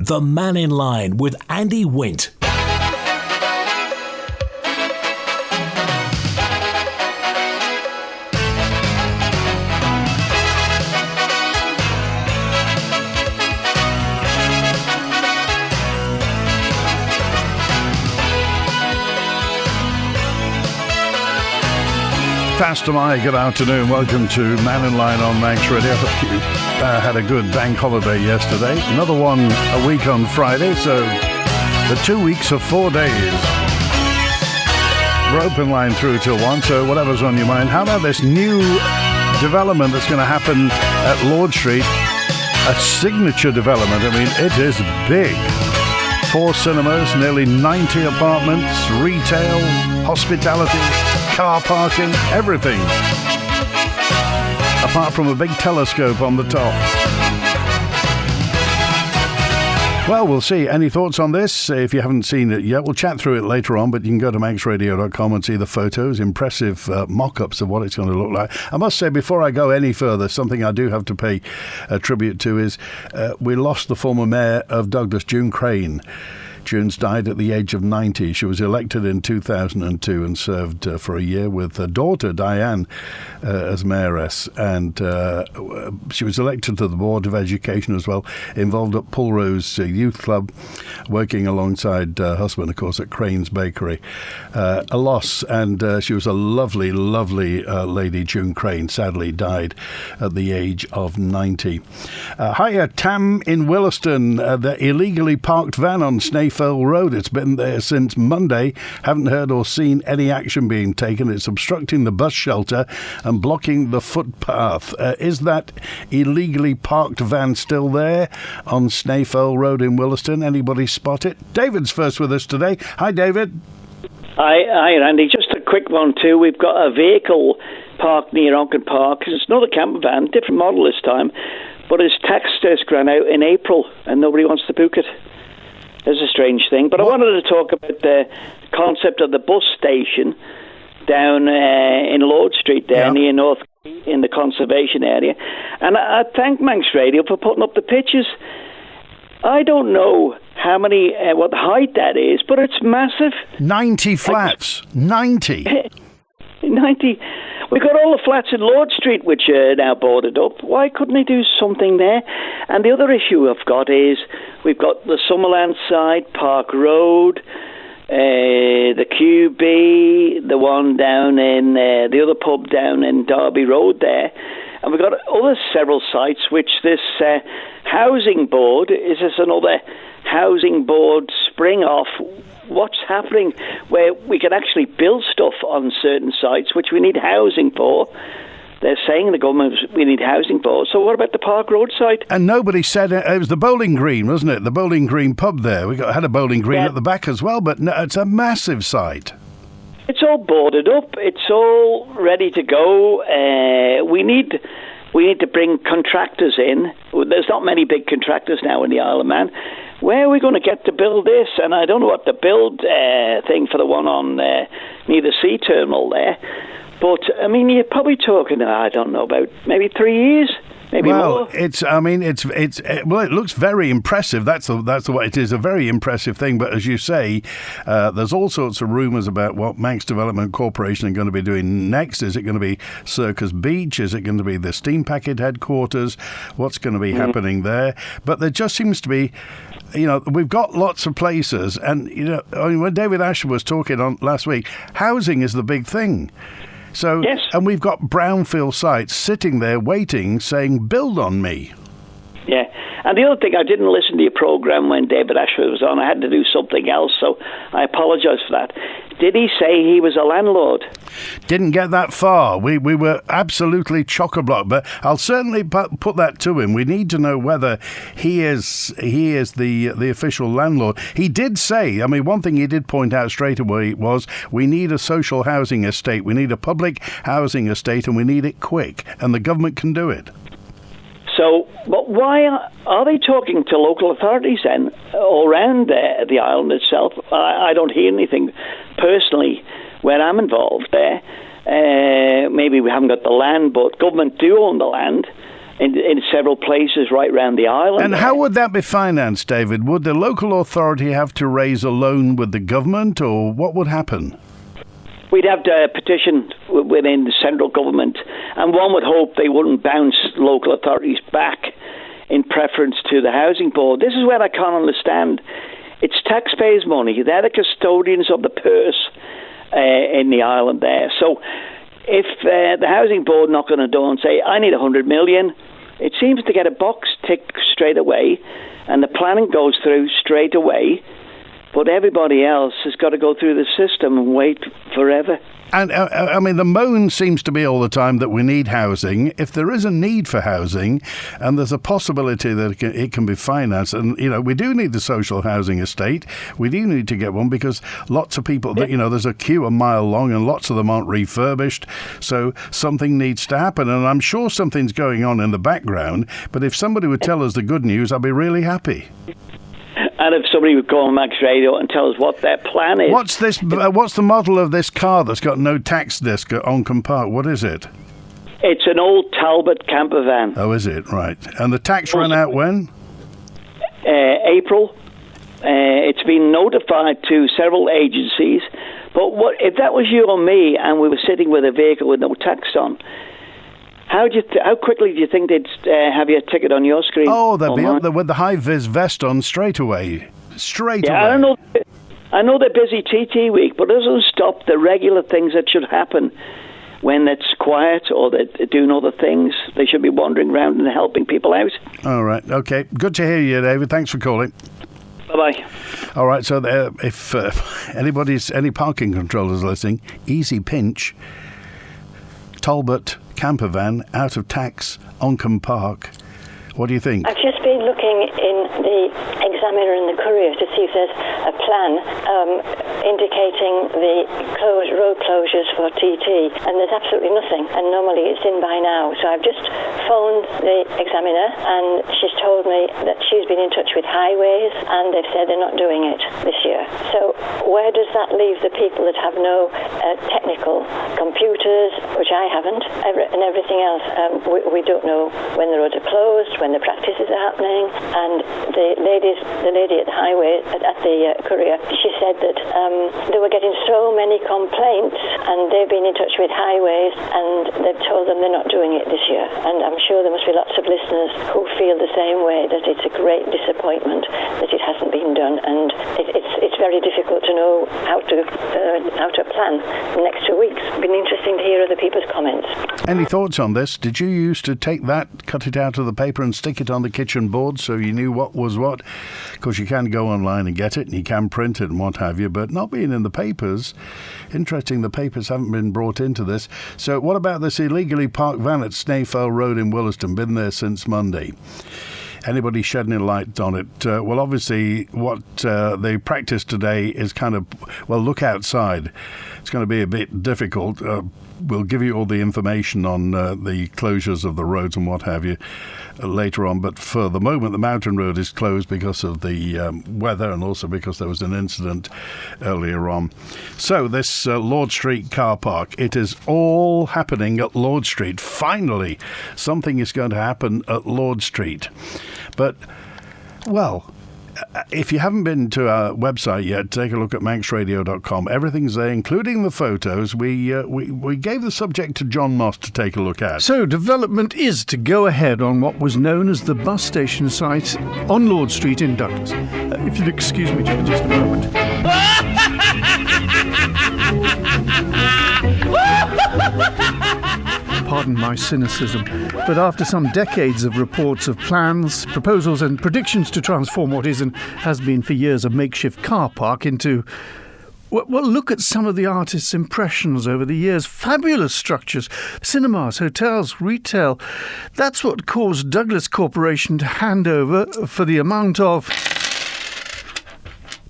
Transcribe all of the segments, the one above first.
The Mannin Line with Andy Wint. Faster my good afternoon. Welcome to Mannin Line on Manx Radio. I hope you had a good bank holiday yesterday. Another one a week on Friday, so the 2 weeks of 4 days. We're open line through till 1, so whatever's on your mind. How about this new development that's going to happen at Lord Street? A signature development. I mean, it is big. 4 cinemas, nearly 90 apartments, retail, hospitality, car parking, everything. Apart from a big telescope on the top. Well, we'll see. Any thoughts on this? If you haven't seen it yet, we'll chat through it later on, but you can go to manxradio.com and see the photos, impressive mock-ups of what it's going to look like. I must say, before I go any further, something I do have to pay a tribute to is we lost the former mayor of Douglas, June Crane. June's died at the age of 90. She was elected in 2002 and served for a year with her daughter, Diane, as mayoress. And she was elected to the Board of Education as well, involved at Pulrose Youth Club, working alongside her husband, of course, at Crane's Bakery. A loss, and she was a lovely, lovely lady, June Crane, sadly died at the age of 90. Hiya, Tam in Williston, the illegally parked van on Snaefell Road. It's been there since Monday. Haven't heard or seen any action being taken. It's obstructing the bus shelter and blocking the footpath. Is that illegally parked van still there on Snaefell Road in Williston? Anybody spot it? David's first with us today. Hi, David. Hi, Randy. Just a quick one too. We've got a vehicle parked near Onken Park. It's not a camper van, different model this time, but its tax test ran out in April and nobody wants to book it. It's a strange thing. But I wanted to talk about the concept of the bus station down in Lord Street there near North in the conservation area. And I thank Manx Radio for putting up the pictures. I don't know how many, what the height that is, but it's massive. 90 flats. 90. 90. We've got all the flats in Lord Street, which are now boarded up. Why couldn't they do something there? And the other issue I've got is we've got the Summerland side, Park Road, the QB, the one down in the other pub down in Derby Road there. And we've got other several sites which this housing board, is this another housing board spring off? What's happening where we can actually build stuff on certain sites which we need housing for? They're saying, the government, we need housing for. So what about the Park Road site? And nobody said it was the Bowling Green, wasn't it? The Bowling Green pub there. Had a Bowling Green at the back as well, but no, it's a massive site. It's all boarded up. It's all ready to go. We need to bring contractors in. There's not many big contractors now in the Isle of Man. Where are we going to get to build this? And I don't know what the build thing for the one on near the sea terminal there. But, I mean, you're probably talking, I don't know, about maybe 3 years, maybe more. Well, it looks very impressive. That's the way it is, a very impressive thing. But as you say, there's all sorts of rumours about what Manx Development Corporation are going to be doing next. Is it going to be Circus Beach? Is it going to be the Steam Packet headquarters? What's going to be happening there? But there just seems to be, we've got lots of places. And, when David Asher was talking on last week, housing is the big thing. So, yes. And we've got brownfield sites sitting there waiting, saying, build on me. Yeah. And the other thing, I didn't listen to your programme when David Ashford was on. I had to do something else, so I apologise for that. Did he say he was a landlord? Didn't get that far. We were absolutely chock-a-block, but I'll certainly put that to him. We need to know whether he is the official landlord. He did say, one thing he did point out straight away was we need a social housing estate, we need a public housing estate, and we need it quick, and the government can do it. So, but why are they talking to local authorities then all around the island itself? I don't hear anything personally where I'm involved there. Maybe we haven't got the land, but government do own the land. in several places right around the island. And how would that be financed, David? Would the local authority have to raise a loan with the government, or what would happen? We'd have to petition within the central government, and one would hope they wouldn't bounce local authorities back in preference to the housing board. This is where I can't understand. It's taxpayers' money. They're the custodians of the purse in the island there. So if the housing board knock on a door and say, I need 100 million, it seems to get a box ticked straight away, and the planning goes through straight away. But everybody else has got to go through the system and wait forever. And, I mean, the moan seems to be all the time that we need housing. If there is a need for housing and there's a possibility that it can be financed, and, you know, we do need the social housing estate. We do need to get one because lots of people, there's a queue a mile long and lots of them aren't refurbished. So something needs to happen. And I'm sure something's going on in the background. But if somebody would tell us the good news, I'd be really happy. And if somebody would go on Max Radio and tell us what their plan is. What's this? What's the model of this car that's got no tax disc at Oncombe Park? What is it? It's an old Talbot campervan. Oh, is it? Right. And the tax ran out when? April. It's been notified to several agencies. But what if that was you or me and we were sitting with a vehicle with no tax on? How quickly do you think they'd have your ticket on your screen? Oh, they'd be up there with the high-vis vest on straight away. Straight away. I know they're busy TT week, but it doesn't stop the regular things that should happen when it's quiet or they're doing other things. They should be wandering around and helping people out. All right. Okay. Good to hear you, David. Thanks for calling. Bye-bye. All right. So if any parking controllers listening, easy pinch, Talbot campervan, out of tax, Oncombe Park. What do you think? I've just been looking in the Examiner and the Courier to see if there's a plan indicating the road closures for TT, and there's absolutely nothing, and normally it's in by now. So I've just phoned the Examiner, and she's told me that she's been in touch with Highways, and they've said they're not doing it this year. So where does that leave the people that have no technical computers, which I haven't, and everything else? We don't know when the roads are closed, when the practices are happening, and the lady at the Highway, at the Courier, she said that they were getting so many complaints, and they've been in touch with Highways, and they've told them they're not doing it this year. And I'm sure there must be lots of listeners who feel the same way, that it's a great disappointment that it hasn't been done, and it's very difficult to know how to plan the next 2 weeks. Been interesting to hear other people's comments. Any thoughts on this? Did you used to take that, cut it out of the paper and stick it on the kitchen board so you knew what was what? Of course, you can go online and get it, and you can print it and what have you, but not being in the papers. Interesting, the papers haven't been brought into this. So what about this illegally parked van at Snaefell Road in Williston? Been there since Monday. Anybody shedding a light on it? Well, obviously, what they practice today is kind of, look outside. It's going to be a bit difficult. We'll give you all the information on the closures of the roads and what have you later on. But for the moment, the mountain road is closed because of the weather and also because there was an incident earlier on. So this Lord Street car park, it is all happening at Lord Street. Finally, something is going to happen at Lord Street. But, if you haven't been to our website yet, take a look at manxradio.com. Everything's there, including the photos. We gave the subject to John Moss to take a look at. So development is to go ahead on what was known as the bus station site on Lord Street in Douglas. If you'll excuse me for just a moment. Pardon my cynicism, but after some decades of reports of plans, proposals and predictions to transform what is and has been for years a makeshift car park into... Well, look at some of the artists' impressions over the years. Fabulous structures, cinemas, hotels, retail. That's what caused Douglas Corporation to hand over for the amount of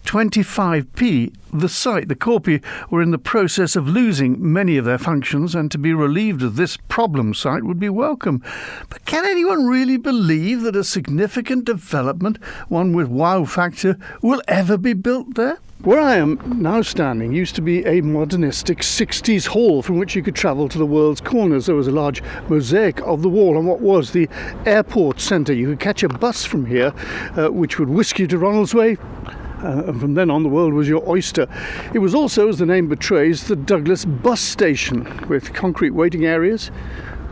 25p. The site, the Corpi, were in the process of losing many of their functions, and to be relieved of this problem site would be welcome. But can anyone really believe that a significant development, one with wow factor, will ever be built there? Where I am now standing used to be a modernistic 60s hall from which you could travel to the world's corners. There was a large mosaic of the wall on what was the airport centre. You could catch a bus from here which would whisk you to Ronaldsway. And from then on, the world was your oyster. It was also, as the name betrays, the Douglas bus station with concrete waiting areas.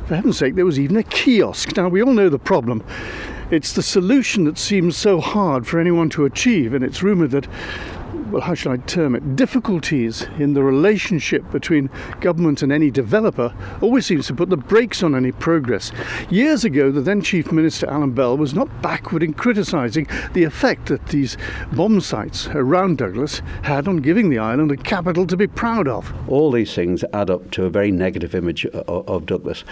For heaven's sake, there was even a kiosk. Now, we all know the problem. It's the solution that seems so hard for anyone to achieve, and it's rumoured that, well, how shall I term it, difficulties in the relationship between government and any developer always seems to put the brakes on any progress. Years ago, the then Chief Minister Alan Bell was not backward in criticising the effect that these bomb sites around Douglas had on giving the island a capital to be proud of. All these things add up to a very negative image of Douglas,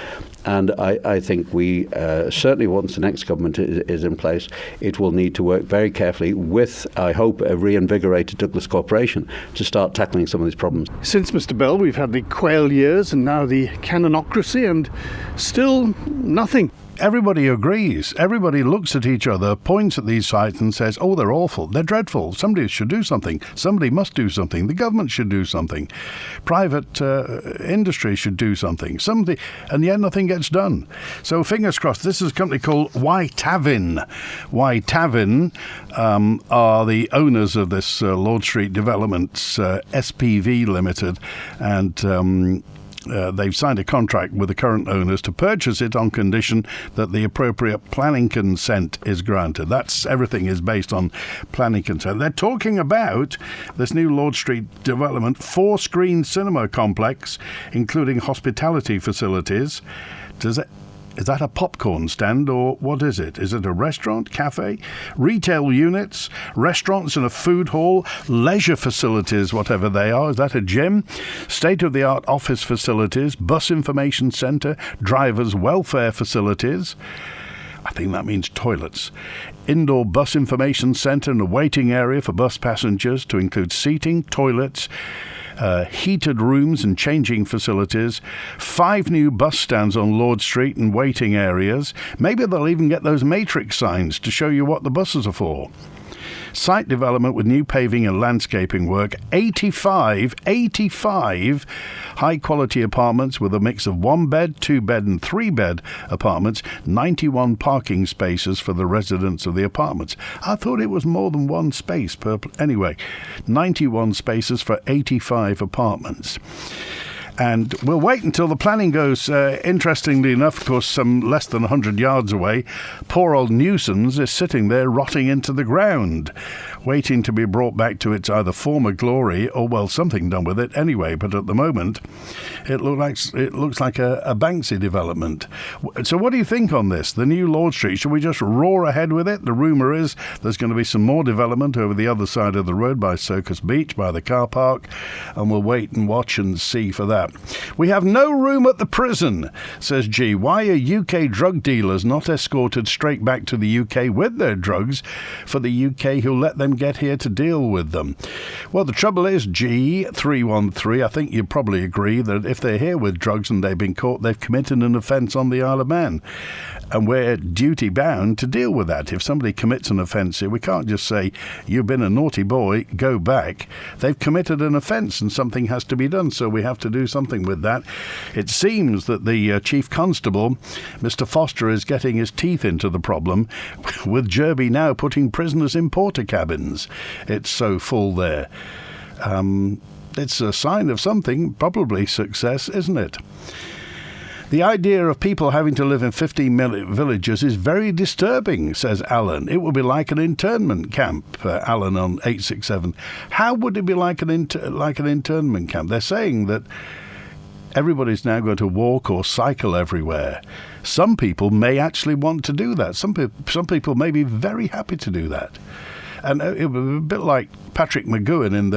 and I think we certainly, once the next government is in place, it will need to work very carefully with, I hope, a reinvigorated Douglas Corporation to start tackling some of these problems. Since Mr. Bell, we've had the Quayle years and now the Cannonocracy, and still nothing. Everybody agrees. Everybody looks at each other, points at these sites and says, oh, they're awful, they're dreadful, somebody should do something, somebody must do something, the government should do something, private industry should do something, and yet nothing gets done. So fingers crossed. This is a company called Whitavin. Whitavin are the owners of this Lord Street Developments SPV Limited, and they've signed a contract with the current owners to purchase it on condition that the appropriate planning consent is granted. Everything is based on planning consent. They're talking about this new Lord Street development, 4-screen cinema complex, including hospitality facilities. Is that a popcorn stand, or what is it? Is it a restaurant, cafe? Retail units, restaurants and a food hall, leisure facilities, whatever they are. Is that a gym? State-of-the-art office facilities, bus information centre, drivers' welfare facilities. I think that means toilets. Indoor bus information centre and a waiting area for bus passengers to include seating, toilets, heated rooms and changing facilities, 5 new bus stands on Lord Street and waiting areas. Maybe they'll even get those matrix signs to show you what the buses are for. Site development with new paving and landscaping work, 85 high-quality apartments with a mix of 1-bed, 2-bed and 3-bed apartments, 91 parking spaces for the residents of the apartments. I thought it was more than one space per... Anyway, 91 spaces for 85 apartments. And we'll wait until the planning goes. Interestingly enough, of course, some less than 100 yards away, poor old Newson's is sitting there rotting into the ground, waiting to be brought back to its either former glory or, well, something done with it anyway. But at the moment, it looks like a Banksy development. So what do you think on this? The new Lord Street, should we just roar ahead with it? The rumour is there's going to be some more development over the other side of the road by Circus Beach, by the car park, and we'll wait and watch and see for that. We have no room at the prison, says G. Why are UK drug dealers not escorted straight back to the UK with their drugs for the UK who'll let them get here to deal with them? Well, the trouble is, G313, I think you probably agree that if they're here with drugs and they've been caught, they've committed an offence on the Isle of Man. And we're duty bound to deal with that. If somebody commits an offence here, we can't just say, you've been a naughty boy, go back. They've committed an offence and something has to be done, so we have to do something with that. It seems that the Chief Constable, Mr. Foster, is getting his teeth into the problem, with Derby now putting prisoners in porter cabins. It's so full there. It's a sign of something, probably success, isn't it? The idea of people having to live in 15-minute villages is very disturbing, says Alan. It would be like an internment camp, Alan on 867. How would it be like an internment camp? They're saying that everybody's now going to walk or cycle everywhere. Some people may actually want to do that. Some people may be very happy to do that. And it would be a bit like Patrick McGowan in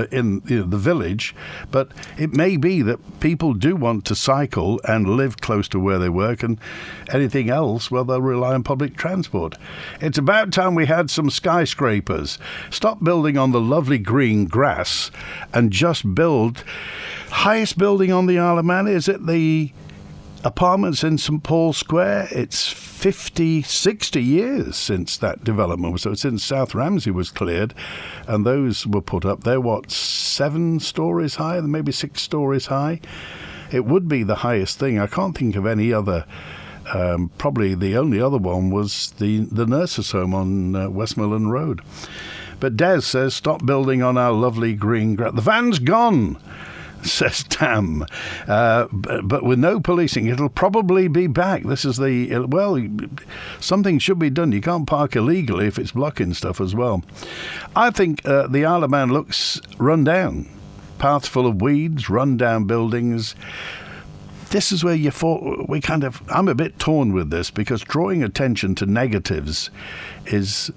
the village, but it may be that people do want to cycle and live close to where they work, and anything else, well, they'll rely on public transport. It's about time we had some skyscrapers. Stop building on the lovely green grass and just build. Highest building on the Isle of Man, is it the apartments in St Paul's Square, it's 50, 60 years since that development was, so since South Ramsey was cleared, and those were put up. They're, 7 stories high, maybe 6 stories high? It would be the highest thing. I can't think of any other. Probably the only other one was the nurses' home on Westmoreland Road. But Des says, stop building on our lovely green grass. The van's gone, says Tam. But with no policing, it'll probably be back. This is something should be done. You can't park illegally if it's blocking stuff as well. I think the Isle of Man looks run down. Paths full of weeds, run down buildings. This is where I'm a bit torn with this, because drawing attention to negatives is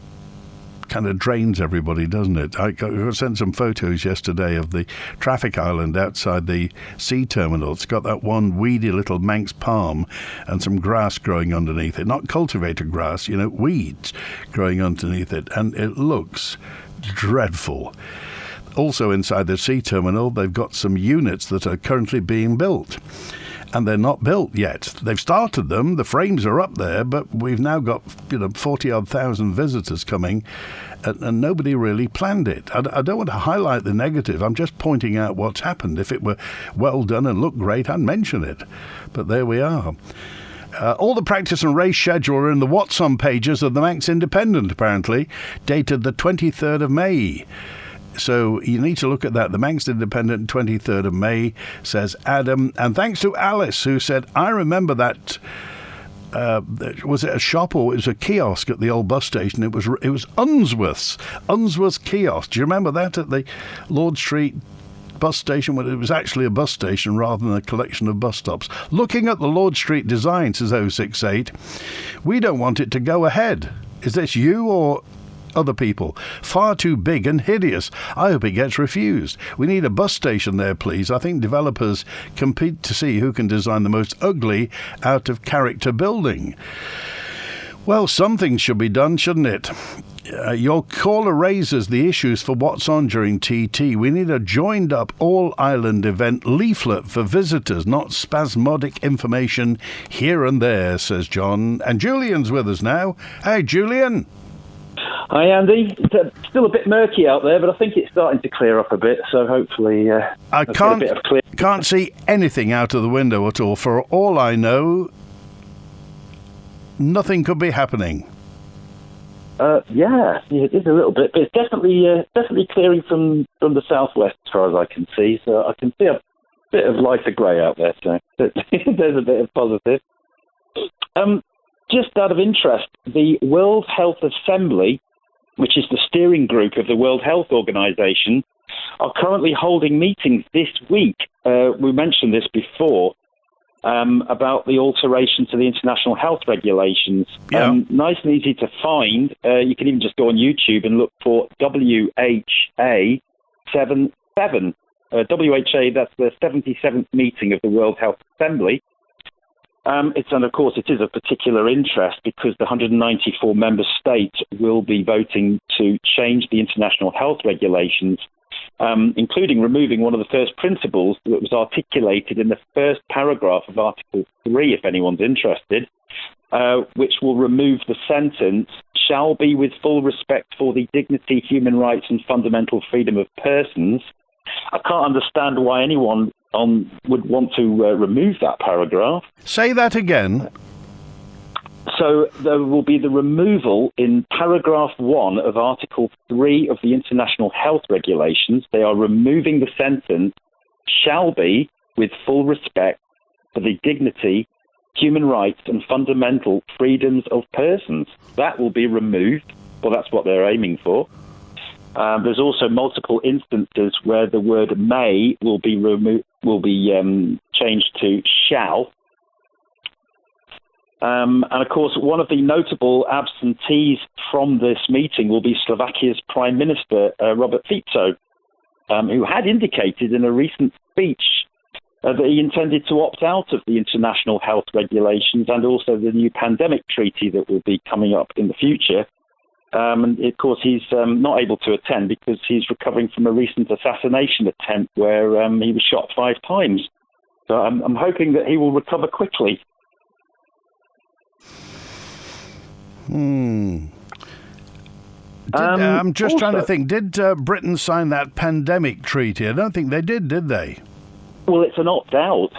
kind of drains everybody, doesn't it? I sent some photos yesterday of the traffic island outside the sea terminal. It's got that one weedy little Manx palm and some grass growing underneath it. Not cultivated grass, weeds growing underneath it. And it looks dreadful. Also inside the sea terminal, they've got some units that are currently being built. And they're not built yet. They've started them. The frames are up there, but we've now got 40-odd thousand visitors coming, and nobody really planned it. I don't want to highlight the negative. I'm just pointing out what's happened. If it were well done and looked great, I'd mention it. But there we are. All the practice and race schedule are in the What's On pages of the Manx Independent, apparently, dated the 23rd of May. So you need to look at that. The Manx Independent, 23rd of May, says Adam. And thanks to Alice, who said, I remember that, was it a shop or it was a kiosk at the old bus station? It was Unsworth's kiosk. Do you remember that at the Lord Street bus station? When it was actually a bus station rather than a collection of bus stops. Looking at the Lord Street design, says 068, we don't want it to go ahead. Is this you or other people? Far too big and hideous. I hope it gets refused. We need a bus station there, please. I think developers compete to see who can design the most ugly, out-of-character building. Well, something should be done, shouldn't it? Your caller raises the issues for What's On during TT. We need a joined-up all-island event leaflet for visitors, not spasmodic information here and there, says John. And Julian's with us now. Hey, Julian. Hi, Andy. It's still a bit murky out there, but I think it's starting to clear up a bit, so hopefully I can't see anything out of the window at all. For all I know, nothing could be happening. Yeah, it is a little bit, but it's definitely clearing from the southwest as far as I can see, so I can see a bit of lighter grey out there, so there's a bit of positive. Just out of interest, the World Health Assembly, which is the steering group of the World Health Organization, are currently holding meetings this week. We mentioned this before, about the alteration to the international health regulations. Yeah. Nice and easy to find. You can even just go on YouTube and look for WHA 77. WHA, that's the 77th meeting of the World Health Assembly. And of course, it is of particular interest because the 194 member states will be voting to change the international health regulations, including removing one of the first principles that was articulated in the first paragraph of Article 3, if anyone's interested, which will remove the sentence, shall be with full respect for the dignity, human rights and fundamental freedom of persons. I can't understand why anyone would want to remove that paragraph. Say that again. So there will be the removal in paragraph 1 of Article 3 of the International Health Regulations. They are removing the sentence, shall be with full respect for the dignity, human rights and fundamental freedoms of persons. That will be removed. Well, that's what they're aiming for. There's also multiple instances where the word may will be changed to shall. And of course, one of the notable absentees from this meeting will be Slovakia's Prime Minister, Robert Fico, who had indicated in a recent speech that he intended to opt out of the international health regulations and also the new pandemic treaty that will be coming up in the future. And of course, he's not able to attend because he's recovering from a recent assassination attempt where he was shot 5 times. So I'm hoping that he will recover quickly. I'm just also, trying to think. Did Britain sign that pandemic treaty? I don't think they did they? Well, it's an opt-out.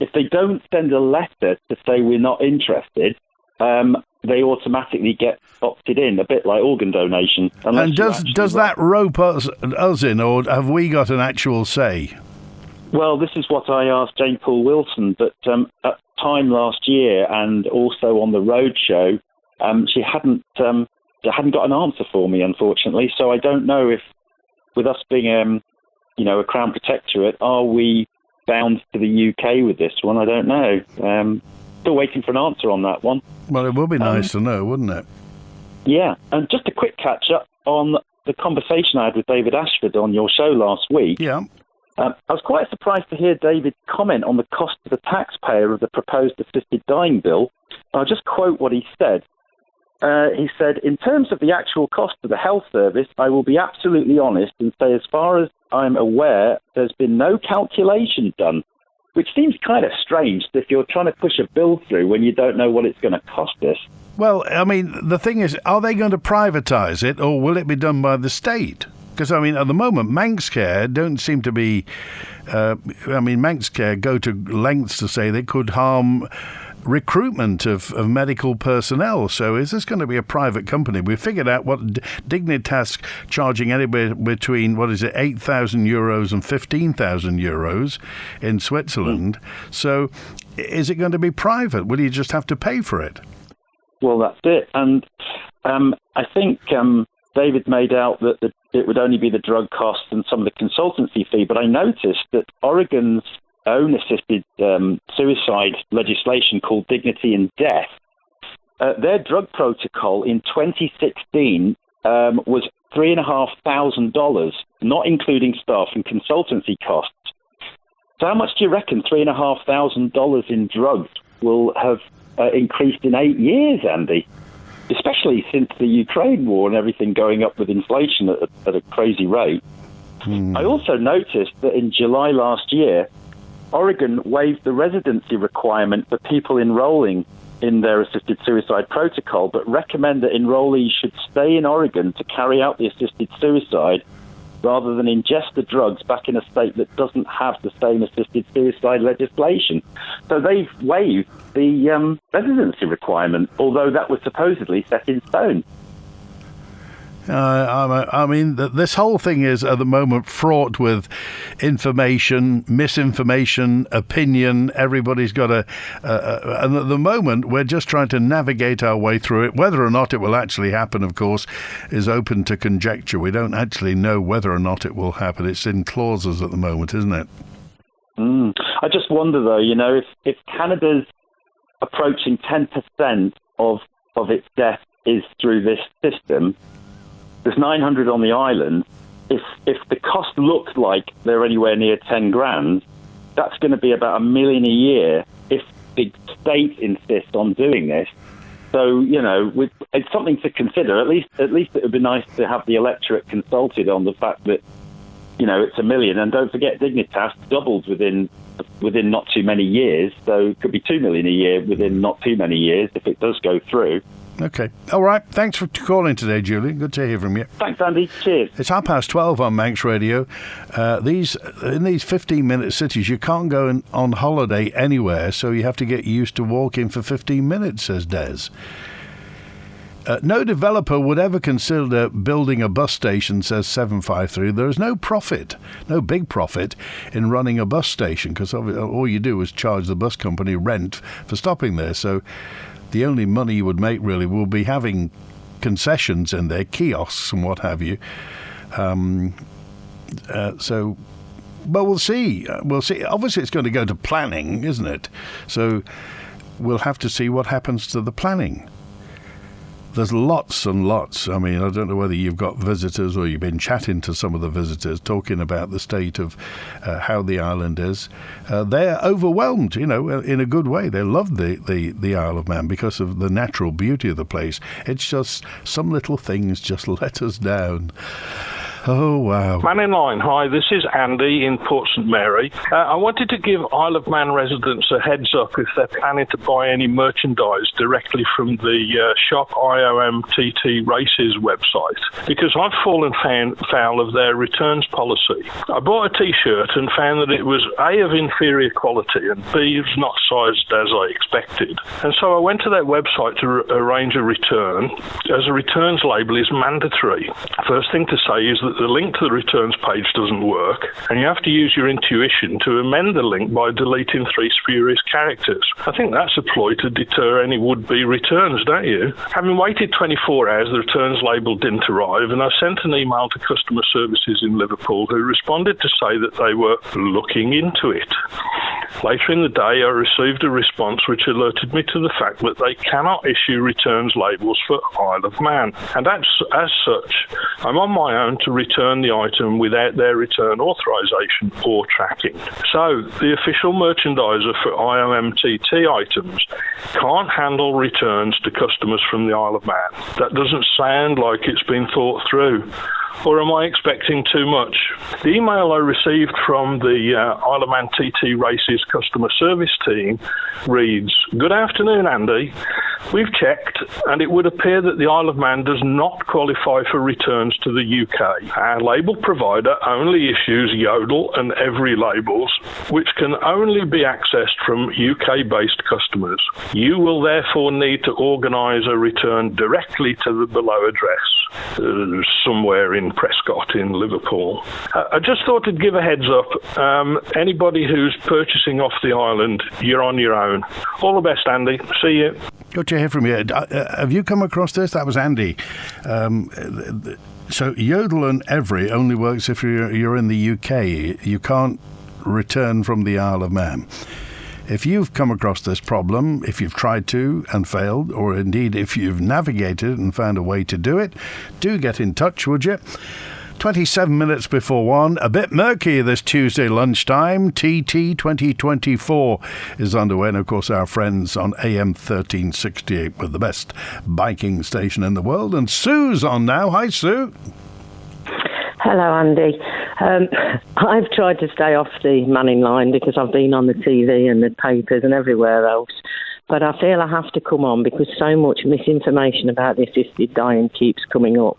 If they don't send a letter to say we're not interested, they automatically get opted in, a bit like organ donation. And does that rope us in, or have we got an actual say? Well, this is what I asked Jane Paul Wilson, but at time last year and also on the roadshow, she hadn't got an answer for me, unfortunately. So I don't know if, with us being a Crown Protectorate, are we bound to the UK with this one? I don't know. Still waiting for an answer on that one. Well, it would be nice to know, wouldn't it? Yeah, and just a quick catch-up on the conversation I had with David Ashford on your show last week. Yeah. I was quite surprised to hear David comment on the cost to the taxpayer of the proposed assisted dying bill. I'll just quote what he said. He said, "In terms of the actual cost to the health service, I will be absolutely honest and say, as far as I'm aware, there's been no calculation done," which seems kind of strange if you're trying to push a bill through when you don't know what it's going to cost us. Well, I mean, the thing is, are they going to privatise it, or will it be done by the state? Because, I mean, at the moment, Manx Care don't seem to be... Manx Care go to lengths to say they could harm recruitment of medical personnel. So is this going to be a private company? We figured out what Dignitas charging anywhere between, 8,000 euros and 15,000 euros in Switzerland. So is it going to be private? Will you just have to pay for it? Well, that's it. And I think David made out that it would only be the drug costs and some of the consultancy fee, but I noticed that Oregon's own assisted suicide legislation called Dignity in Death, their drug protocol in 2016 was $3,500, not including staff and consultancy costs. So how much do you reckon $3,500 in drugs will have increased in 8 years, Andy? Especially since the Ukraine war and everything going up with inflation at a crazy rate. I also noticed that in July last year, Oregon waived the residency requirement for people enrolling in their assisted suicide protocol, but recommend that enrollees should stay in Oregon to carry out the assisted suicide rather than ingest the drugs back in a state that doesn't have the same assisted suicide legislation. So they've waived the residency requirement, although that was supposedly set in stone. This whole thing is at the moment fraught with information, misinformation, opinion. Everybody's got and at the moment we're just trying to navigate our way through it. Whether or not it will actually happen, of course, is open to conjecture. We don't actually know whether or not it will happen. It's in clauses at the moment, isn't it? I just wonder, though, if Canada's approaching 10% of its death is through this system, there's 900 on the island. If the cost looks like they're anywhere near 10 grand, that's going to be about $1 million a year if the state insists on doing this. So, it's something to consider. At least it would be nice to have the electorate consulted on the fact that, it's $1 million. And don't forget, Dignitas doubled within not too many years. So it could be $2 million a year within not too many years if it does go through. Okay. All right. Thanks for calling today, Julian. Good to hear from you. Thanks, Andy. Cheers. It's 12:30 on Manx Radio. In these 15-minute cities, you can't go on holiday anywhere, so you have to get used to walking for 15 minutes, says Des. No developer would ever consider building a bus station, says 753. There is no profit, no big profit in running a bus station, because all you do is charge the bus company rent for stopping there. So the only money you would make really will be having concessions in there, kiosks and what have you. But we'll see. We'll see. Obviously, it's going to go to planning, isn't it? So we'll have to see what happens to the planning. There's lots and lots. I mean, I don't know whether you've got visitors or you've been chatting to some of the visitors, talking about the state of how the island is. They're overwhelmed, in a good way. They love the Isle of Man because of the natural beauty of the place. It's just some little things just let us down. Oh, wow. Mannin Line, hi, this is Andy in Port St Mary. I wanted to give Isle of Man residents a heads up if they're planning to buy any merchandise directly from the Shop IOMTT Races website, because I've fallen foul of their returns policy. I bought a t-shirt and found that it was A, of inferior quality, and B, was not sized as I expected. And so I went to their website to arrange a return, as a returns label is mandatory. First thing to say is that the link to the returns page doesn't work, and you have to use your intuition to amend the link by deleting 3 spurious characters. I think that's a ploy to deter any would-be returns, don't you? Having waited 24 hours, the returns label didn't arrive, and I sent an email to customer services in Liverpool, who responded to say that they were looking into it. Later in the day, I received a response which alerted me to the fact that they cannot issue returns labels for Isle of Man, and as such, I'm on my own to return the item without their return authorisation or tracking. So, the official merchandiser for IOMTT items can't handle returns to customers from the Isle of Man. That doesn't sound like it's been thought through. Or am I expecting too much? The email I received from the Isle of Man TT Races customer service team reads, "Good afternoon, Andy. We've checked, and it would appear that the Isle of Man does not qualify for returns to the UK. Our label provider only issues Yodel and Every labels, which can only be accessed from UK-based customers. You will therefore need to organise a return directly to the below address, somewhere in Prescott in Liverpool." I just thought I'd give a heads up. Anybody who's purchasing off the island, you're on your own. All the best, Andy. See you. Good to hear from you. Have you come across this? That was Andy. So Yodel and Every only works if you're in the UK. You can't return from the Isle of Man. If you've come across this problem, if you've tried to and failed, or indeed if you've navigated and found a way to do it, do get in touch, would you? 27 minutes before 1, a bit murky this Tuesday lunchtime. TT 2024 is underway, and of course our friends on AM 1368 with the best biking station in the world. And Sue's on now. Hi, Sue. Hello, Andy. I've tried to stay off the Mannin Line because I've been on the TV and the papers and everywhere else. But I feel I have to come on because so much misinformation about the assisted dying keeps coming up.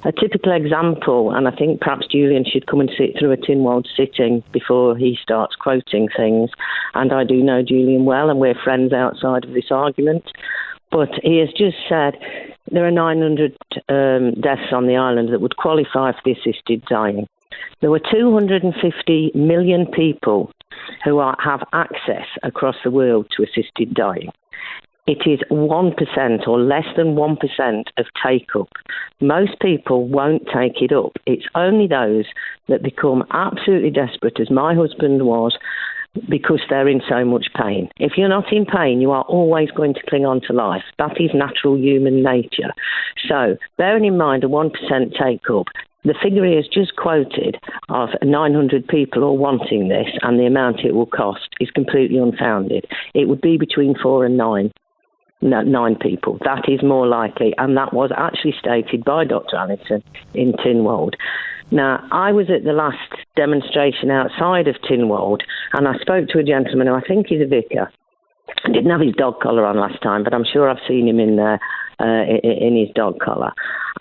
A typical example, and I think perhaps Julian should come and sit through a Tynwald sitting before he starts quoting things, and I do know Julian well, and we're friends outside of this argument, but he has just said there are 900 deaths on the island that would qualify for the assisted dying. There were 250 million people who have access across the world to assisted dying. It is 1% or less than 1% of take-up. Most people won't take it up. It's only those that become absolutely desperate, as my husband was, because they're in so much pain. If you're not in pain, you are always going to cling on to life. That is natural human nature. So, bearing in mind a 1% take-up, the figure he has just quoted of 900 people all wanting this and the amount it will cost is completely unfounded. It would be between 4 and 9. No, 9 people. That is more likely, and that was actually stated by Dr. Allison in Tynwald. Now, I was at the last demonstration outside of Tynwald, and I spoke to a gentleman who I think is a vicar. I didn't have his dog collar on last time, but I'm sure I've seen him in there in his dog collar.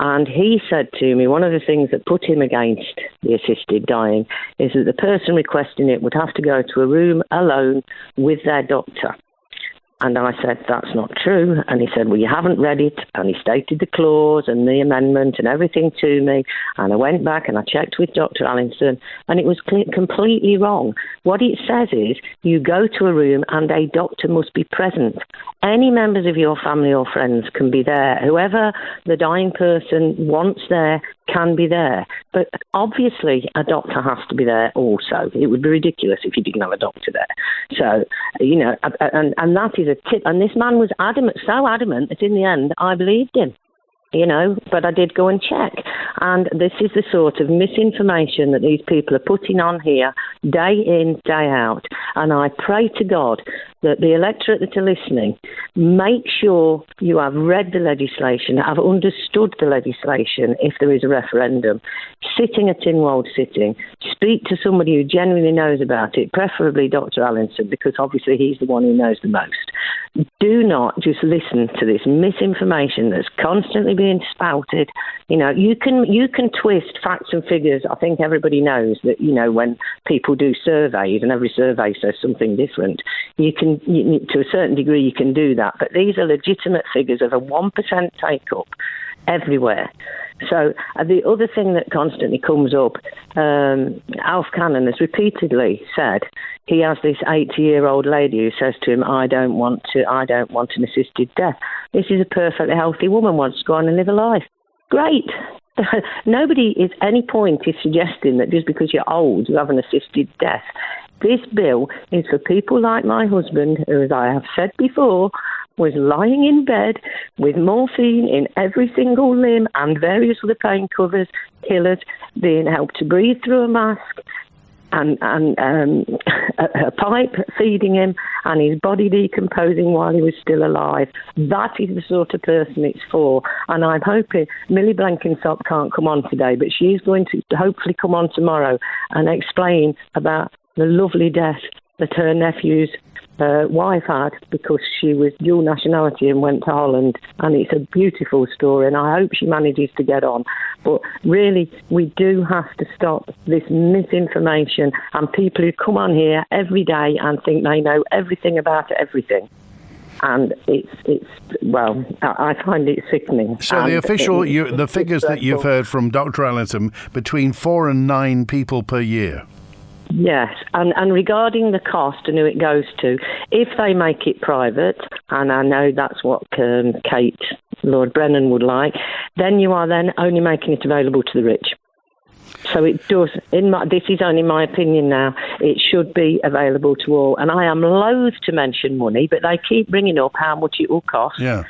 And he said to me, one of the things that put him against the assisted dying is that the person requesting it would have to go to a room alone with their doctor. And I said, that's not true. And he said, well, you haven't read it. And he stated the clause and the amendment and everything to me. And I went back and I checked with Dr. Allison, and it was completely wrong. What it says is you go to a room and a doctor must be present. Any members of your family or friends can be there. Whoever the dying person wants there can be there. But obviously a doctor has to be there also. It would be ridiculous if you didn't have a doctor there. So, you know, and that is a tip. And this man was adamant, so adamant that in the end I believed him. You know, but I did go and check. And this is the sort of misinformation that these people are putting on here day in, day out. And I pray to God that the electorate that are listening, make sure you have read the legislation, have understood the legislation if there is a referendum, sitting a Tynwald sitting, speak to somebody who genuinely knows about it, preferably Dr. Allinson, because obviously he's the one who knows the most. Do not just listen to this misinformation that's constantly being spouted. You know, you can twist facts and figures. I think everybody knows that, you know, when people do surveys and every survey says something different, to a certain degree you can do that. But these are legitimate figures of a 1% take-up everywhere. So the other thing that constantly comes up, Alf Cannon has repeatedly said he has this 80-year-old lady who says to him, I don't want an assisted death. This is a perfectly healthy woman, wants to go on and live a life. Great. Nobody at any point is suggesting that just because you're old you have an assisted death. This bill is for people like my husband, who, as I have said before, was lying in bed with morphine in every single limb and various other pain killers, being helped to breathe through a mask and a pipe feeding him, and his body decomposing while he was still alive. That is the sort of person it's for. And I'm hoping Millie Blenkinsop can't come on today, but she's going to hopefully come on tomorrow and explain about the lovely death that her nephew's wife had because she was dual nationality and went to Holland, and it's a beautiful story, and I hope she manages to get on. But really, we do have to stop this misinformation and people who come on here every day and think they know everything about everything. And well, I find it sickening. So the figures that you've heard from Dr. Allinson, between 4 and 9 people per year. Yes, and regarding the cost and who it goes to, if they make it private, and I know that's what Kate Lord Brennan would like, then you are then only making it available to the rich. So it does, this is only my opinion now, it should be available to all. And I am loath to mention money, but they keep bringing up how much it will cost. Yeah.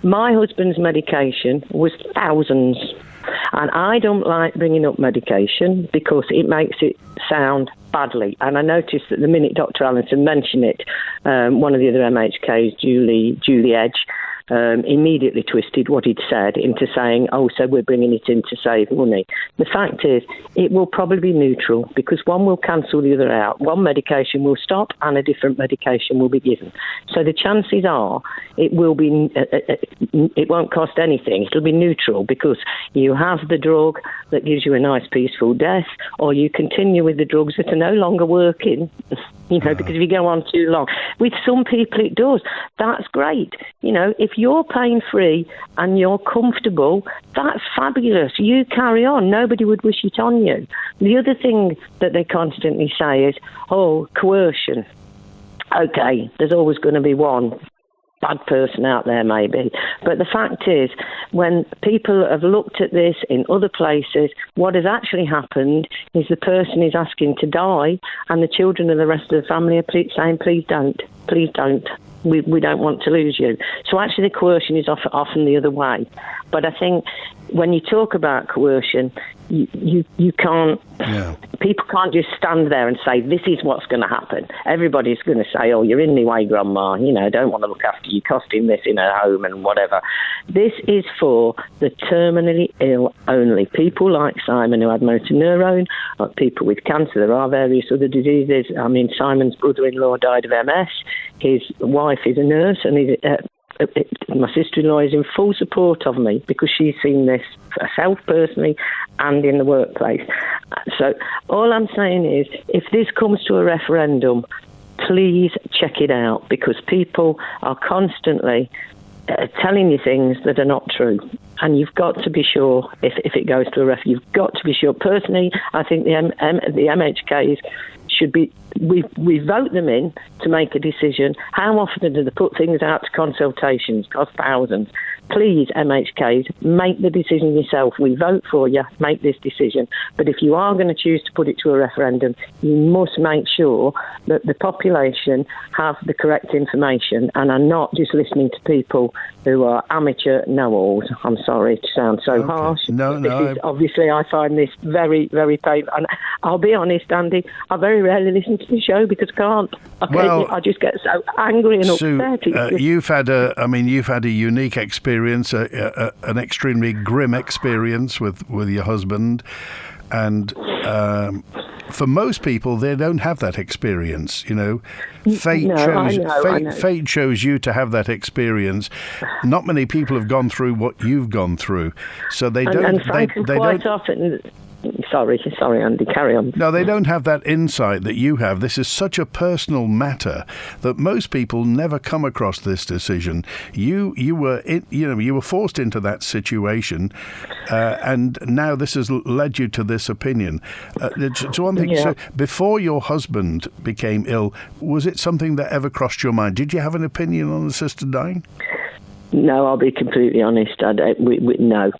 My husband's medication was thousands. And I don't like bringing up medication because it makes it sound badly. And I noticed that the minute Dr. Allinson mentioned it, one of the other MHKs, Julie Edge, immediately twisted what he'd said into saying, oh, so we're bringing it in to save money. The fact is, it will probably be neutral because one will cancel the other out. One medication will stop and a different medication will be given. So the chances are it won't cost anything. It'll be neutral because you have the drug that gives you a nice peaceful death, or you continue with the drugs that are no longer working, because if you go on too long. With some people it does. That's great. If you're pain-free and you're comfortable, that's fabulous. You carry on. Nobody would wish it on you. The other thing that they constantly say is, coercion. Okay, there's always going to be one bad person out there maybe. But the fact is, when people have looked at this in other places, what has actually happened is the person is asking to die and the children and the rest of the family are saying, please don't. We don't want to lose you. So actually the coercion is often the other way. But I think when you talk about coercion, you can't, people can't just stand there and say, this is what's going to happen. Everybody's going to say, oh, you're in my way, Grandma, don't want to look after you, costing this in a home and whatever. This is for the terminally ill only. People like Simon who had motor neurone, or people with cancer. There are various other diseases. I mean, Simon's brother-in-law died of MS. His wife is a nurse, and my sister-in-law is in full support of me because she's seen this herself personally and in the workplace. So all I'm saying is, if this comes to a referendum, please check it out, because people are constantly telling you things that are not true. And you've got to be sure, if it goes to a referendum, you've got to be sure. Personally, I think the MHKs should be, we vote them in to make a decision. How often do they put things out to consultations? Cost thousands. please, MHKs, make the decision yourself. We vote for you, make this decision. But if you are going to choose to put it to a referendum, you must make sure that the population have the correct information and are not just listening to people who are amateur know-alls. I'm sorry to sound so harsh. Obviously, I find this very, very painful. And I'll be honest, Andy, I very rarely listen to the show because I can't. I just get so angry and upset. You've had a unique experience, an extremely grim experience with your husband, and for most people, they don't have that experience. You know, fate chose you to have that experience. Not many people have gone through what you've gone through, so they don't. And frankly, quite often. Sorry, Andy, carry on. No, they don't have that insight that you have. This is such a personal matter that most people never come across this decision. You were forced into that situation, and now this has led you to this opinion. So one thing. Yeah. So before your husband became ill, was it something that ever crossed your mind? Did you have an opinion on the sister dying? No, I'll be completely honest. No.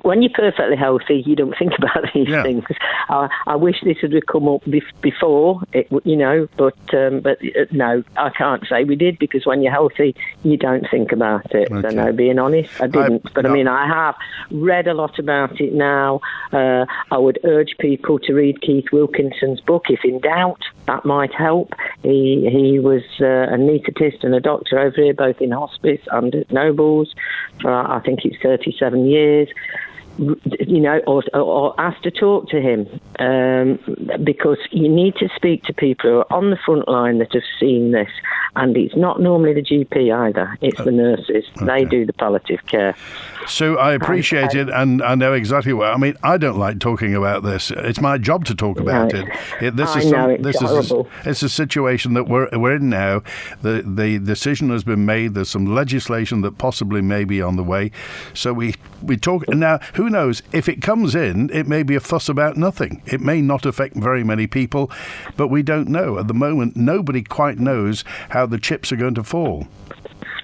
When you're perfectly healthy, you don't think about these things. I wish this had come up before, but no, I can't say we did, because when you're healthy, you don't think about it. Okay. So no, being honest, I didn't. I have read a lot about it now. I would urge people to read Keith Wilkinson's book, if in doubt. That might help. He was a anaesthetist and a doctor over here, both in hospice and at Nobles for, I think it's 37 years. Or ask to talk to him, because you need to speak to people who are on the front line that have seen this, and it's not normally the GP either, it's the nurses. Okay. They do the palliative care. So I appreciate it, and I know exactly what. I mean, I don't like talking about this. It's my job to talk about it. It's a situation that we're in now. The decision has been made. There's some legislation that possibly may be on the way. So we talk now. Who knows? If it comes in, it may be a fuss about nothing. It may not affect very many people, but we don't know. At the moment, nobody quite knows how the chips are going to fall.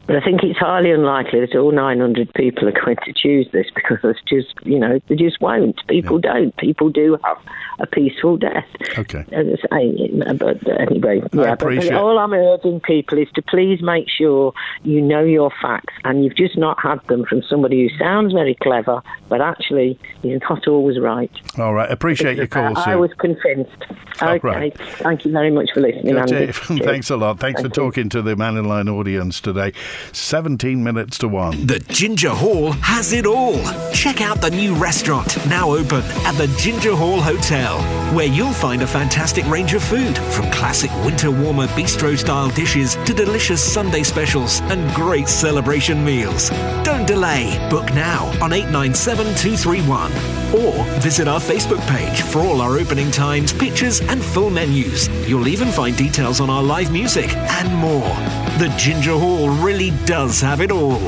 But I think it's highly unlikely that all 900 people are going to choose this, because it's just, they just won't. People don't. People do have a peaceful death. Okay. As I say, but anyway, but all I'm urging people is to please make sure you know your facts, and you've just not had them from somebody who sounds very clever, but actually is not always right. All right. Appreciate your call, Sue. I was convinced. Okay. Right. Thank you very much for listening, Andy. Thanks a lot. Thanks for talking to the Mannin Line audience today. 17 minutes to 1. The Ginger Hall has it all. Check out the new restaurant, now open at the Ginger Hall Hotel, where you'll find a fantastic range of food, from classic winter warmer bistro-style dishes to delicious Sunday specials and great celebration meals. Don't delay. Book now on 897231 or visit our Facebook page for all our opening times, pictures and full menus. You'll even find details on our live music and more. The Ginger Hall really does have it all.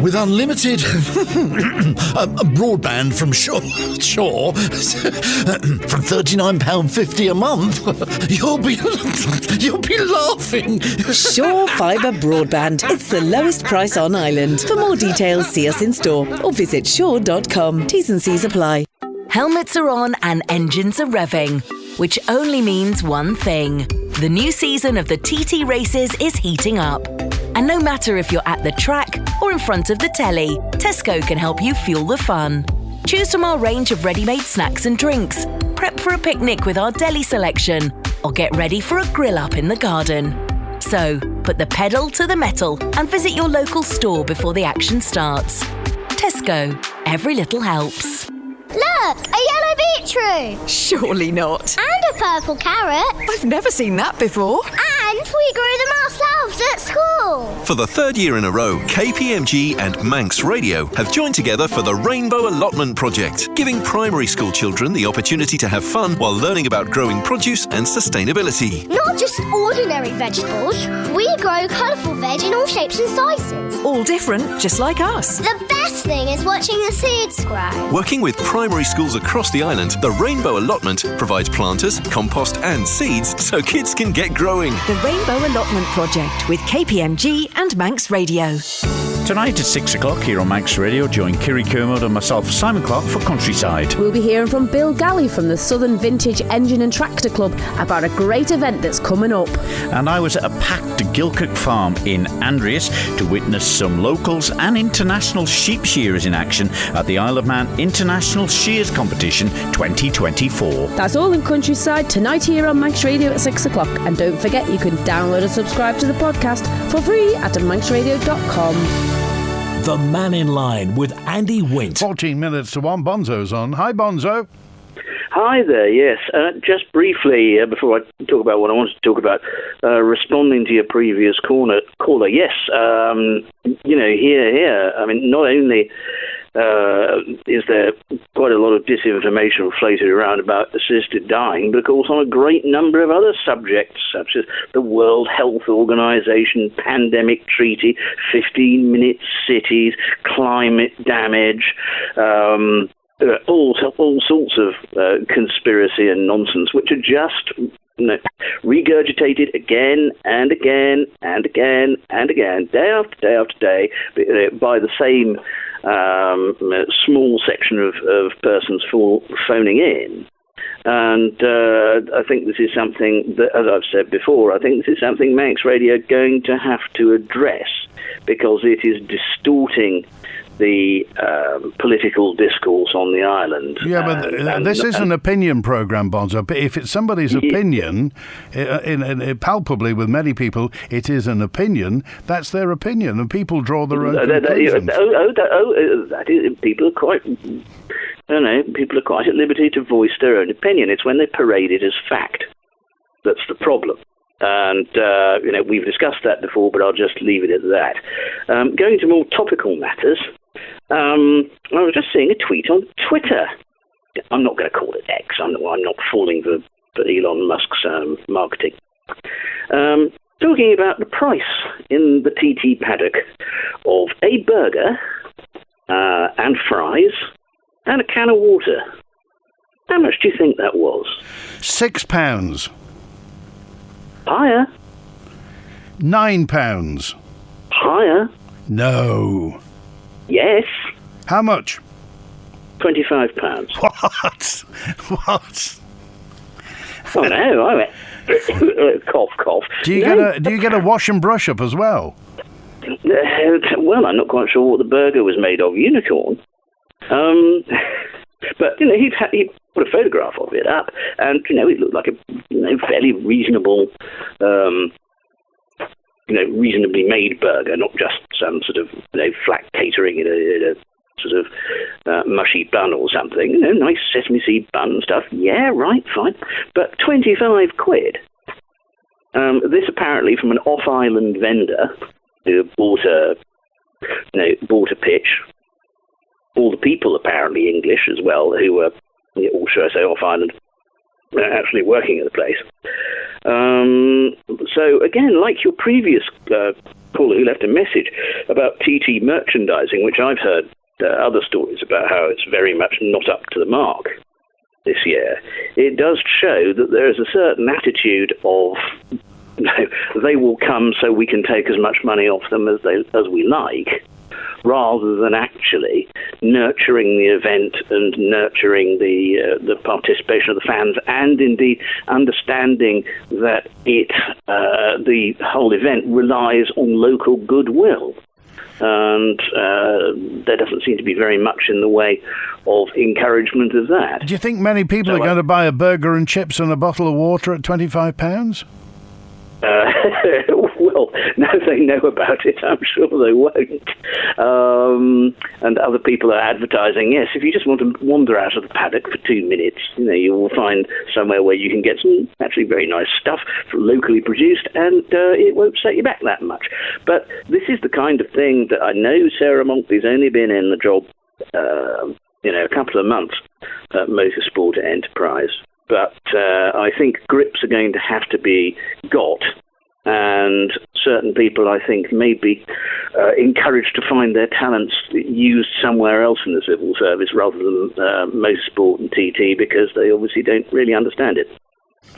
With unlimited broadband from Shaw from £39.50 a month, you'll be laughing. Shaw Fibre Broadband. It's the lowest price on island. For more details, see us in store or visit shaw.com. T's and C's apply. Helmets are on and engines are revving, which only means one thing. The new season of the TT races is heating up. And no matter if you're at the track or in front of the telly, Tesco can help you fuel the fun. Choose from our range of ready-made snacks and drinks, prep for a picnic with our deli selection, or get ready for a grill-up in the garden. So, put the pedal to the metal and visit your local store before the action starts. Tesco. Every little helps. Look, a yellow beetroot. Surely not. And a purple carrot. I've never seen that before. And we grew them ourselves at school. For the third year in a row, KPMG and Manx Radio have joined together for the Rainbow Allotment Project, giving primary school children the opportunity to have fun while learning about growing produce and sustainability. Not just ordinary vegetables. We grow colourful veg in all shapes and sizes. All different, just like us. The best thing is watching the seeds grow. Working with primary schools across the island, the Rainbow Allotment provides planters, compost and seeds so kids can get growing. The Rainbow Allotment Project with KPMG and Manx Radio. Tonight at 6 o'clock here on Manx Radio, join Kiri Kermode and myself, Simon Clark, for Countryside. We'll be hearing from Bill Galley from the Southern Vintage Engine and Tractor Club about a great event that's coming up. And I was at a packed Gilkirk farm in Andreas to witness some locals and international sheep shearers in action at the Isle of Man International Shears Competition 2024. That's all in Countryside tonight here on Manx Radio at 6 o'clock. And don't forget, you can download and subscribe to the podcast for free at manxradio.com. The Mannin Line with Andy Wint. 14 minutes to 1. Bonzo's on. Hi, Bonzo. Hi there, yes. Just briefly, before I talk about what I wanted to talk about, responding to your previous caller, yes, here. I mean, not only is there quite a lot of disinformation floated around about assisted dying, but of course on a great number of other subjects, such as the World Health Organization Pandemic Treaty, 15-minute cities, climate damage, all sorts of conspiracy and nonsense, which are just regurgitated again and again and again and again, day after day after day, by the same small section of persons phoning in. And I think this is something that, as I've said before, I think this is something Manx Radio are going to have to address, because it is distorting the political discourse on the island. Yeah, but this is an opinion programme, Bonzo. But if it's somebody's opinion, palpably with many people, it is an opinion. That's their opinion, and people draw their own conclusions. People are quite. People are quite at liberty to voice their own opinion. It's when they parade it as fact that's the problem. And, we've discussed that before, but I'll just leave it at that. Going to more topical matters, I was just seeing a tweet on Twitter. I'm not going to call it X. I'm not falling for Elon Musk's marketing. Talking about the price in the TT paddock of a burger and fries and a can of water. How much do you think that was? £6. Higher. £9. Higher. No. Yes. How much? £25. What? Oh no! I went cough, cough. Do you get a wash and brush up as well? Well, I'm not quite sure what the burger was made of. Unicorn. But he put a photograph of it up, and it looked like a fairly reasonable, reasonably made burger, not just some sort of flat catering in a sort of mushy bun or something. Nice sesame seed bun and stuff. Yeah, right, fine. But £25. This apparently from an off-island vendor who bought a pitch. All the people apparently English as well, who were, or should I say, off-island, actually working at the place. So again, like your previous caller who left a message about TT merchandising, which I've heard other stories about how it's very much not up to the mark this year, it does show that there is a certain attitude of they will come so we can take as much money off them as we like, rather than actually nurturing the event and nurturing the participation of the fans, and indeed understanding that the whole event relies on local goodwill. And there doesn't seem to be very much in the way of encouragement of that. Do you think many people are going to buy a burger and chips and a bottle of water at £25? Well, now they know about it, I'm sure they won't. And other people are advertising, yes, if you just want to wander out of the paddock for 2 minutes, you will find somewhere where you can get some actually very nice stuff locally produced, and it won't set you back that much. But this is the kind of thing that I know Sarah Monkley's only been in the job, a couple of months at Motorsport Enterprise. But I think grips are going to have to be got, and certain people, I think, may be encouraged to find their talents used somewhere else in the civil service rather than Motorsport and TT, because they obviously don't really understand it.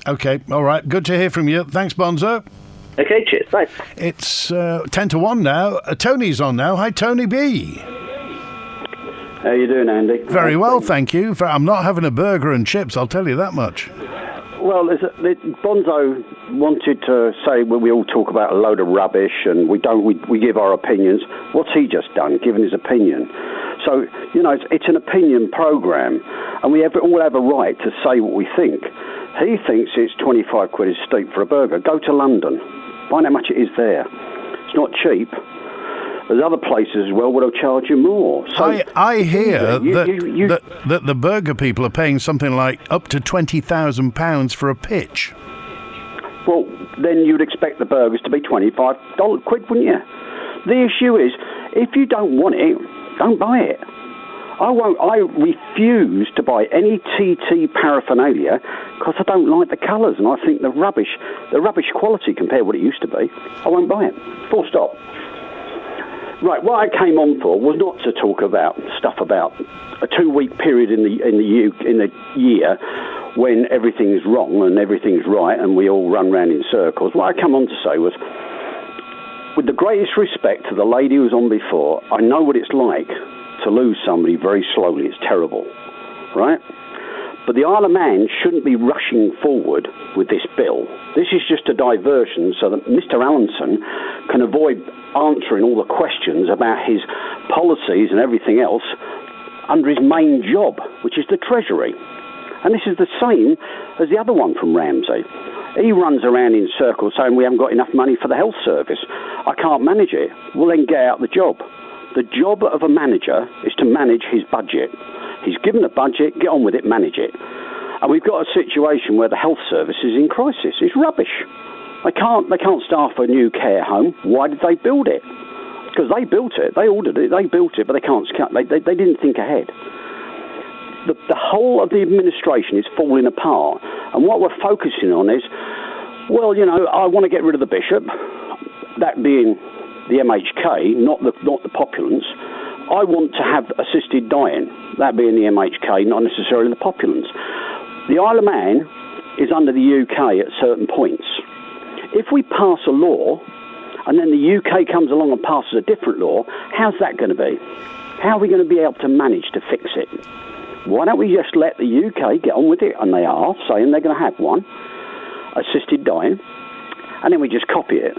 OK, all right. Good to hear from you. Thanks, Bonzo. Okay, cheers. Bye. It's 10 to 1 now. Tony's on now. Hi, Tony B. How you doing, Andy? Very well, thank you. I'm not having a burger and chips, I'll tell you that much. Well, Bonzo wanted to say when we all talk about a load of rubbish and we give our opinions. What's he just done? Given his opinion. So, it's an opinion programme, and we all have a right to say what we think. He thinks it's 25 quid is steep for a burger. Go to London. Find how much it is there. It's not cheap. There's other places as well where they'll charge you more. So I hear that the burger people are paying something like up to £20,000 for a pitch. Well, then you'd expect the burgers to be $25 quid, wouldn't you? The issue is, if you don't want it, don't buy it. I refuse to buy any TT paraphernalia because I don't like the colours and I think the rubbish quality compared to what it used to be. I won't buy it. Full stop. Right, what I came on for was not to talk about stuff about a 2-week period in the year when everything's wrong and everything's right and we all run round in circles. What I come on to say was, with the greatest respect to the lady who was on before, I know what it's like to lose somebody very slowly. It's terrible, right? But the Isle of Man shouldn't be rushing forward with this bill. This is just a diversion so that Mr. Allenson can avoid answering all the questions about his policies and everything else under his main job, which is the Treasury. And this is the same as the other one from Ramsey. He runs around in circles saying we haven't got enough money for the health service. I can't manage it. Well, then get out the job. The job of a manager is to manage his budget. He's given a budget, get on with it, manage it. And we've got a situation where the health service is in crisis. It's rubbish. They can't staff a new care home. Why did they build it? Because they built it. They ordered it. They built it, but they can't. They didn't think ahead. The whole of the administration is falling apart. And what we're focusing on is, well, I want to get rid of the bishop, that being the MHK, not the populace. I want to have assisted dying, that being the MHK, not necessarily the populace. The Isle of Man is under the UK at certain points. If we pass a law and then the UK comes along and passes a different law, how's that going to be? How are we going to be able to manage to fix it? Why don't we just let the UK get on with it? And they are saying they're going to have one, assisted dying, and then we just copy it.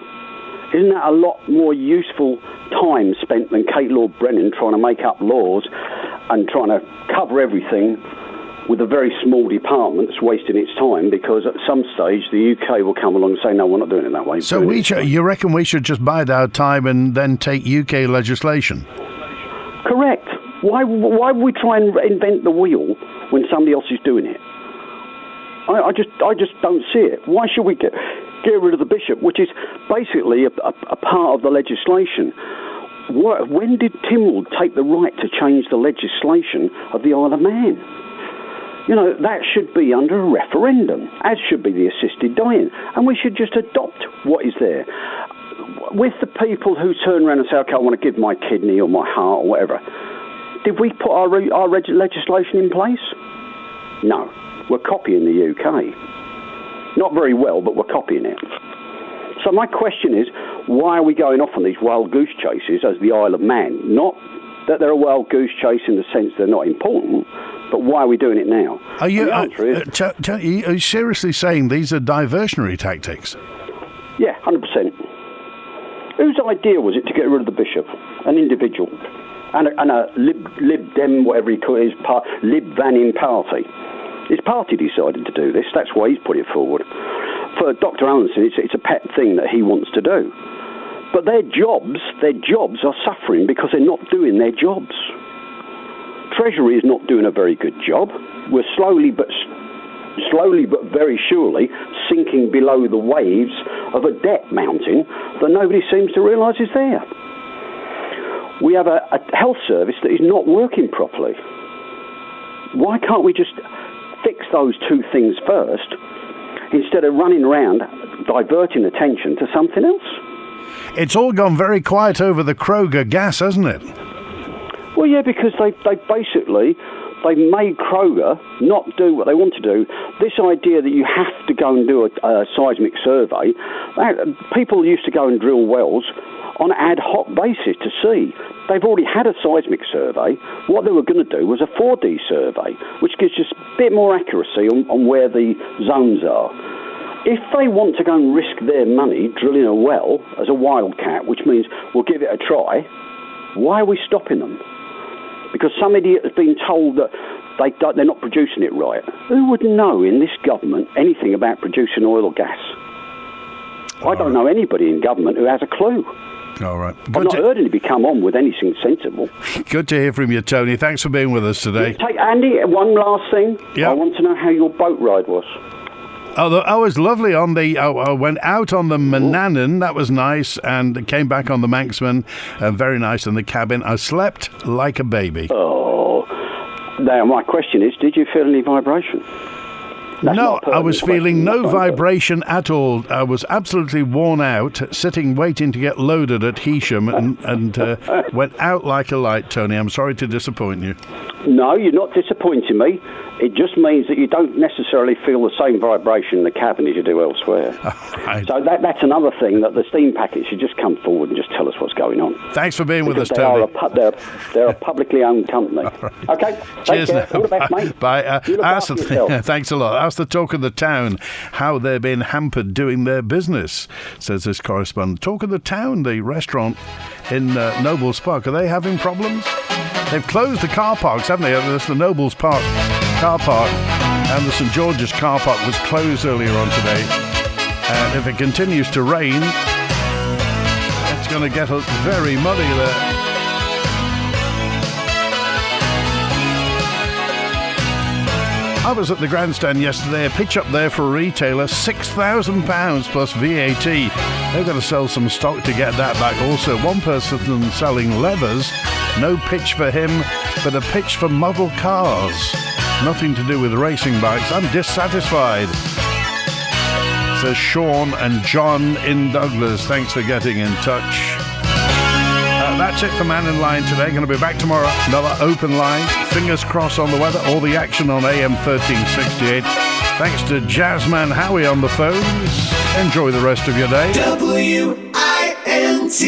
Isn't that a lot more useful time spent than Kate Lord-Brennan trying to make up laws and trying to cover everything with a very small department that's wasting its time, because at some stage the UK will come along and say, no, we're not doing it that way. So you reckon we should just bide our time and then take UK legislation? Correct. Why would we try and invent the wheel when somebody else is doing it? I just don't see it. Why should we get rid of the bishop, which is basically a part of the legislation? When did Tynwald take the right to change the legislation of the Isle of Man? That should be under a referendum, as should be the assisted dying. And we should just adopt what is there. With the people who turn around and say, OK, I want to give my kidney or my heart or whatever, did we put our legislation in place? No. We're copying the UK. Not very well, but we're copying it. So my question is, why are we going off on these wild goose chases as the Isle of Man? Not that they're a wild goose chase in the sense they're not important, but why are we doing it now? Are you seriously saying these are diversionary tactics? Yeah, 100%. Whose idea was it to get rid of the bishop? An individual. And a Lib Dem, whatever he called his Lib Vannin party. His party decided to do this. That's why he's put it forward. For Dr. Allenson, it's a pet thing that he wants to do. But their jobs are suffering because they're not doing their jobs. Treasury is not doing a very good job. We're slowly but very surely sinking below the waves of a debt mountain that nobody seems to realise is there. We have a health service that is not working properly. Why can't we just fix those two things first instead of running around diverting attention to something else? It's all gone very quiet over the Kroger gas, hasn't it? Well, yeah, because they basically They've made Kroger not do what they want to do. This idea that you have to go and do a seismic survey, people used to go and drill wells on an ad hoc basis to see. They've already had a seismic survey. What they were going to do was a 4D survey, which gives just a bit more accuracy on where the zones are. If they want to go and risk their money drilling a well as a wildcat, which means we'll give it a try, why are we stopping them? Because some idiot has been told that they're not producing it right. Who would know in this government anything about producing oil or gas? I don't know anybody in government who has a clue. All right. I've not heard anybody come on with anything sensible. Good to hear from you, Tony. Thanks for being with us today. Andy, one last thing. Yeah. I want to know how your boat ride was. Oh, I was lovely on the. I went out on the Mannin, that was nice, and came back on the Manxman, very nice in the cabin. I slept like a baby. Oh, now my question is, did you feel any vibration? No, I was feeling no vibration at all. I was absolutely worn out, sitting waiting to get loaded at Heysham, and went out like a light, Tony. I'm sorry to disappoint you. No, you're not disappointing me. It just means that you don't necessarily feel the same vibration in the cabin as you do elsewhere. So that's another thing, that the steam packets should just come forward and just tell us what's going on. Thanks for being with us, Tony. They're a publicly owned company. Right. Okay, cheers care. All the best, mate. Bye. Thanks a lot. Ask the talk of the town how they're being hampered doing their business, says this correspondent. Talk of the town, the restaurant in Nobles Park, are they having problems? They've closed the car parks, haven't they? There's the Nobles Park car park, and the St George's car park was closed earlier on today. And if it continues to rain, it's going to get very muddy there. I was at the grandstand yesterday, a pitch up there for a retailer, £6,000 plus VAT. They've got to sell some stock to get that back. Also, one person selling leathers, no pitch for him, but a pitch for model cars. Nothing to do with racing bikes. I'm dissatisfied, says Sean and John in Douglas. Thanks for getting in touch. That's it for Mannin Line today. Going to be back tomorrow. Another open line. Fingers crossed on the weather. All the action on AM 1368. Thanks to Jazzman Howie on the phones. Enjoy the rest of your day. WINT